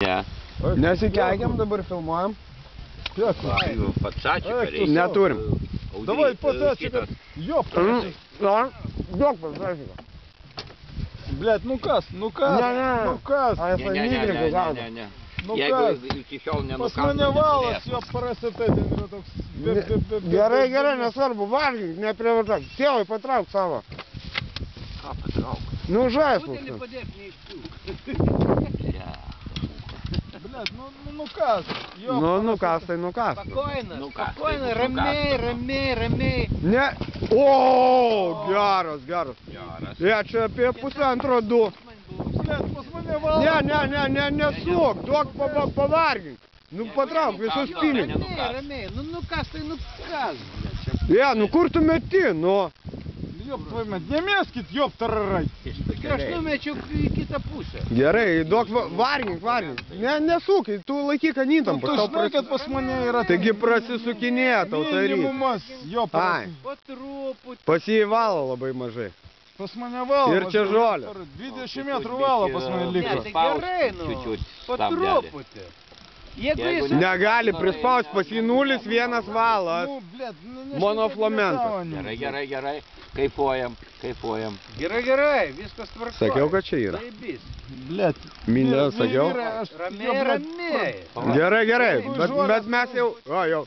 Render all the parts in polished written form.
Ne. Nesikeikiam, dabar filmuojam. Pačačiką reikia. Neturim. Давай пацачика. Ёпта. Duok pasakyką. Блядь, ну кас. Ne, Ну кас. A jis nydrinkų gaudo. Ne. Ну Jeigu kas? iki šiol Pas mane valas, jo parasite, ten yra toks... Gerai, nesvarbu, valgyk, neprivartak. Tėvai, patrauk savo. Ką patrauk? Nu, žaislus. Butelį padėk neįstų. Блядь, ну кас. Nu, kas tai, nu kas. Spokojna, ramiai. Ne. O, geras. Geras. Ja, čia apie pusantro du. Блядь, pas mane valas. Nesuk, duok pavargink. Nu, patrauk visus pinigus. Ramiai. Nu kas tai, nu kas. Ja, nu kur tu meti, nu. Ёб твою мать, немескит, ёб тararai. Aš numečiau į kitą pusę. Gerai, duok vargink. Nesuk, tu laikyk ant įtampos. Tu žinai, kad pas mane yra... Taigi prasisukinėja tau taryt. Minimumas, ёb. Ai, Po truputį. pas jį valo labai mažai. Pas mane valo. Ir čia žolė. 20 metrų valo pas mane liko. Ne, tai gerai, nu. Po truputį. Jeigu jis... Negali prispaust, pas jį 0,1 valas. Nu, blėt, Monoflamentas. Gerai. Kaifuojam. Gerai, viskas tvarkoja. Sakiau, kad čia yra. Taibys. Blėt. Minė, sakiau. Ramiai. Gerai, bet mes jau... O, jau.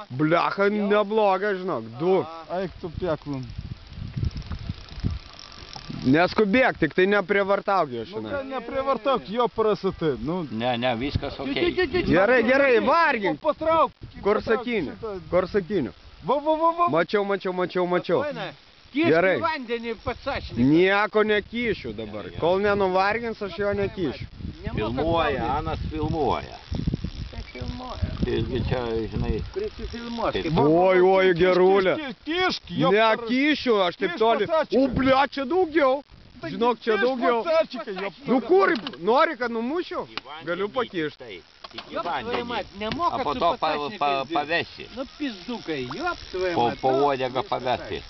Blecha, nebloga, žinok, 2. Eik tu pieklum. Neskubėk, tik tai neprievartauk jo Nu, šiandien. ką neprievartauk, jo prasate. Nu, Ne, viskas okei. Gerai, vargink. Patrauk. Kur sakiniu? Va. Mačiau. Kišk Gerai. į vandenį pasašniką. Nieko nekišiu dabar. Kol nenuvargins, aš jo nekišiu. Filmuoja, Anas filmuoja. Irgi čia, žinai... Prisifilmuos. Oi, gerulė. Kišk, jo. Nekišiu, aš taip toli. O, blia, čia daugiau. Žinok, čia daugiau. Nu kur, nori, kad numušiu? Galiu pakišti. Į vandenį. O po to pavesi. Nu, pizdukai, jop, tvojai Po mat. uodegą pavesi.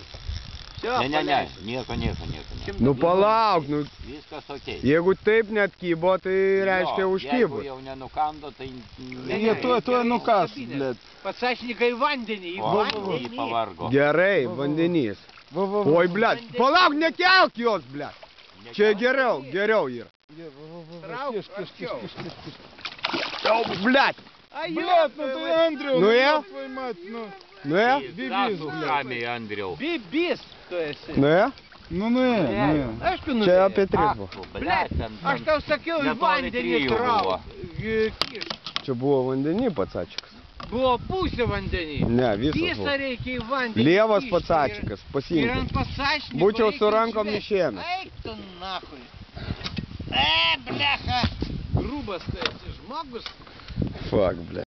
Ne, nieko. Nu palauk, nu. Viskas okei. Jeigu taip net kybo, tai reiškia užkybo. Jeigu jau nenukando, tai... Jie tuoj nukas, blėt. Pasašniką į vandenį. Į pavargo. Gerai, vandenys. Oi, blėt, palauk, nekelk jos, blėt. Čia geriau yra. Jau, blėt. Блядь, ну ты, Андрей, Ну я? твою мать, ну. Nu, ja? Ramiai, Andriau. Bibis tu esi. Nu, ja? Ну, Aišku, nu. Čia apie 3 buvo. Blet, aš tau sakiau į vandenį trauk. Čia buvo vandenį pacačikas. Buvo pusė vandenį. Ne, visas Visą buvo. reikia į vandenį. Lievas kišti pacačikas, Ir pasiimti. ant pasašnikų Būčiau su reikia rankom išvesti. išėmęs. Eik tu nachui. Blecha. Grubas tu esi žmogus. Fuck, blėt.